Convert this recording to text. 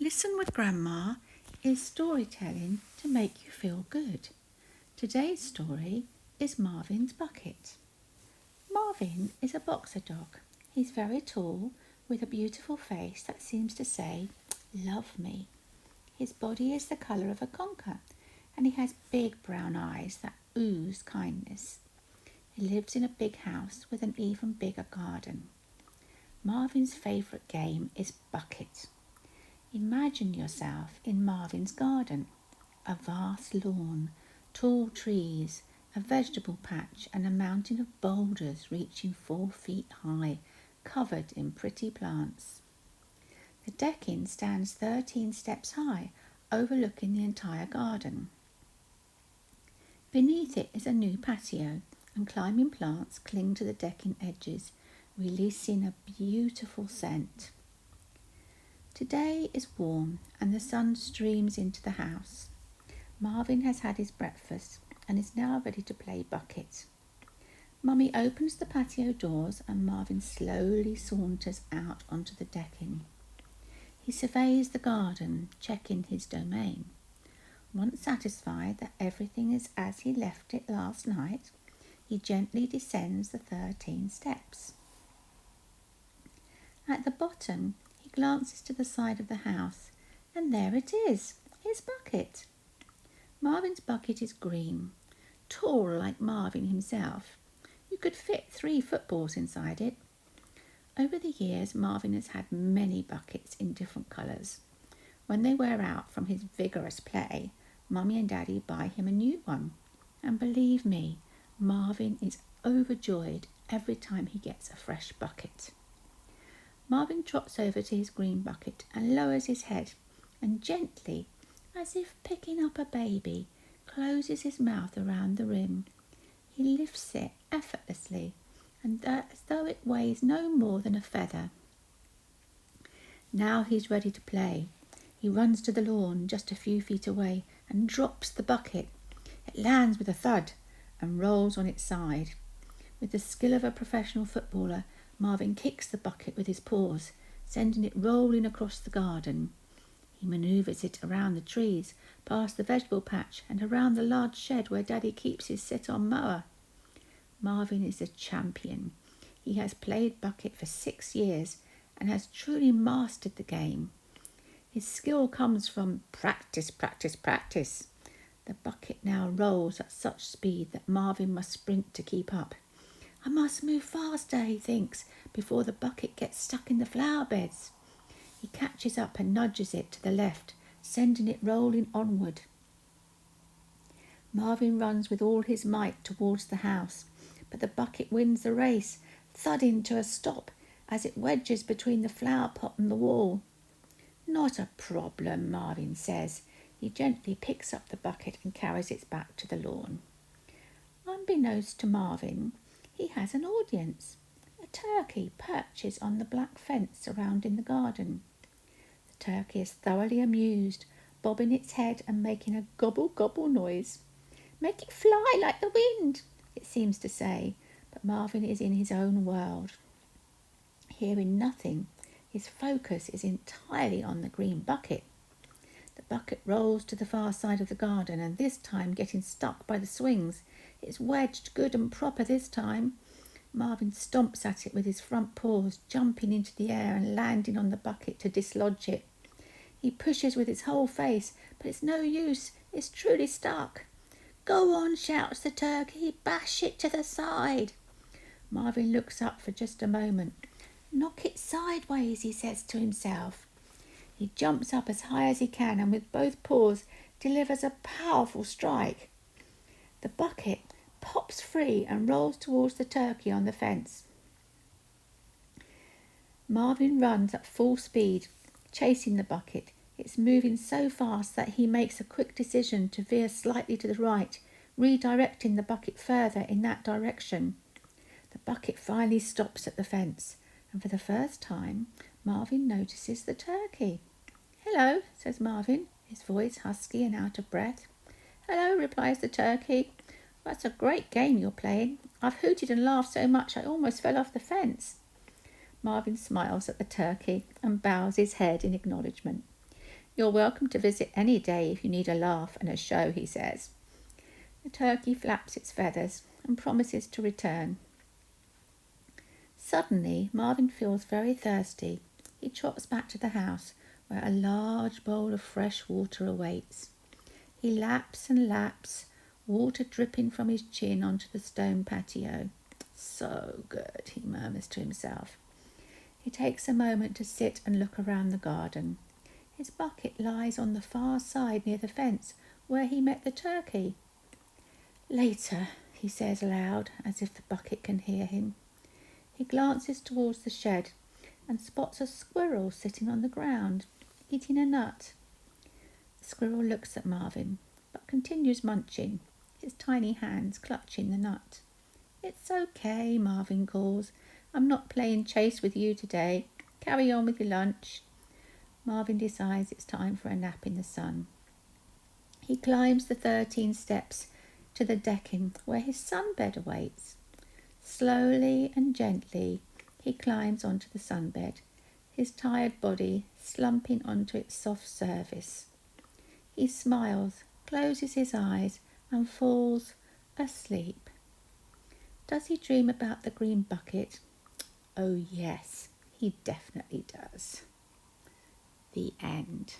Listen with Grandma is storytelling to make you feel good. Today's story is Marvin's Bucket. Marvin is a boxer dog. He's very tall with a beautiful face that seems to say, "Love me." His body is the colour of a conker and he has big brown eyes that ooze kindness. He lives in a big house with an even bigger garden. Marvin's favourite game is bucket. Imagine yourself in Marvin's garden. A vast lawn, tall trees, a vegetable patch and a mountain of boulders reaching 4 feet high, covered in pretty plants. The decking stands 13 steps high, overlooking the entire garden. Beneath it is a new patio, and climbing plants cling to the decking edges, releasing a beautiful scent. Today is warm and the sun streams into the house. Marvin has had his breakfast and is now ready to play bucket. Mummy opens the patio doors and Marvin slowly saunters out onto the decking. He surveys the garden, checking his domain. Once satisfied that everything is as he left it last night, he gently descends the 13 steps. At the bottom, he glances to the side of the house, and there it is, his bucket. Marvin's bucket is green, tall like Marvin himself. You could fit 3 footballs inside it. Over the years, Marvin has had many buckets in different colours. When they wear out from his vigorous play, Mummy and Daddy buy him a new one. And believe me, Marvin is overjoyed every time he gets a fresh bucket. Marvin trots over to his green bucket and lowers his head and gently, as if picking up a baby, closes his mouth around the rim. He lifts it effortlessly and as though it weighs no more than a feather. Now he's ready to play. He runs to the lawn just a few feet away and drops the bucket. It lands with a thud and rolls on its side. With the skill of a professional footballer, Marvin kicks the bucket with his paws, sending it rolling across the garden. He manoeuvres it around the trees, past the vegetable patch and around the large shed where Daddy keeps his sit-on mower. Marvin is a champion. He has played bucket for 6 years and has truly mastered the game. His skill comes from practice, practice, practice. The bucket now rolls at such speed that Marvin must sprint to keep up. I must move faster, he thinks, before the bucket gets stuck in the flower beds. He catches up and nudges it to the left, sending it rolling onward. Marvin runs with all his might towards the house, but the bucket wins the race, thudding to a stop as it wedges between the flower pot and the wall. Not a problem, Marvin says. He gently picks up the bucket and carries it back to the lawn. Unbeknownst to Marvin, he has an audience. A turkey perches on the black fence surrounding the garden. The turkey is thoroughly amused, bobbing its head and making a gobble-gobble noise. "Make it fly like the wind," it seems to say, but Marvin is in his own world. Hearing nothing, his focus is entirely on the green bucket. The bucket rolls to the far side of the garden and this time getting stuck by the swings. It's wedged good and proper this time. Marvin stomps at it with his front paws, jumping into the air and landing on the bucket to dislodge it. He pushes with his whole face, but it's no use. It's truly stuck. "Go on," shouts the turkey. "Bash it to the side." Marvin looks up for just a moment. "Knock it sideways," he says to himself. He jumps up as high as he can and with both paws delivers a powerful strike. The bucket pops free and rolls towards the turkey on the fence. Marvin runs at full speed, chasing the bucket. It's moving so fast that he makes a quick decision to veer slightly to the right, redirecting the bucket further in that direction. The bucket finally stops at the fence, and for the first time, Marvin notices the turkey. "Hello," says Marvin, his voice husky and out of breath. "Hello," replies the turkey. "That's a great game you're playing. I've hooted and laughed so much I almost fell off the fence." Marvin smiles at the turkey and bows his head in acknowledgement. You're welcome to visit any day if you need a laugh and a show, he says. The turkey flaps its feathers and promises to return. Suddenly, Marvin feels very thirsty. He trots back to the house, where a large bowl of fresh water awaits. He laps and laps, water dripping from his chin onto the stone patio. So good, he murmurs to himself. He takes a moment to sit and look around the garden. His bucket lies on the far side near the fence, where he met the turkey. Later, he says aloud, as if the bucket can hear him. He glances towards the shed and spots a squirrel sitting on the ground, eating a nut. The squirrel looks at Marvin, but continues munching, his tiny hands clutching the nut. It's okay, Marvin calls. I'm not playing chase with you today. Carry on with your lunch. Marvin decides it's time for a nap in the sun. He climbs the 13 steps to the decking where his sunbed awaits. Slowly and gently, he climbs onto the sunbed, his tired body slumping onto its soft surface. He smiles, closes his eyes, and falls asleep. Does he dream about the green bucket? Oh yes, he definitely does. The end.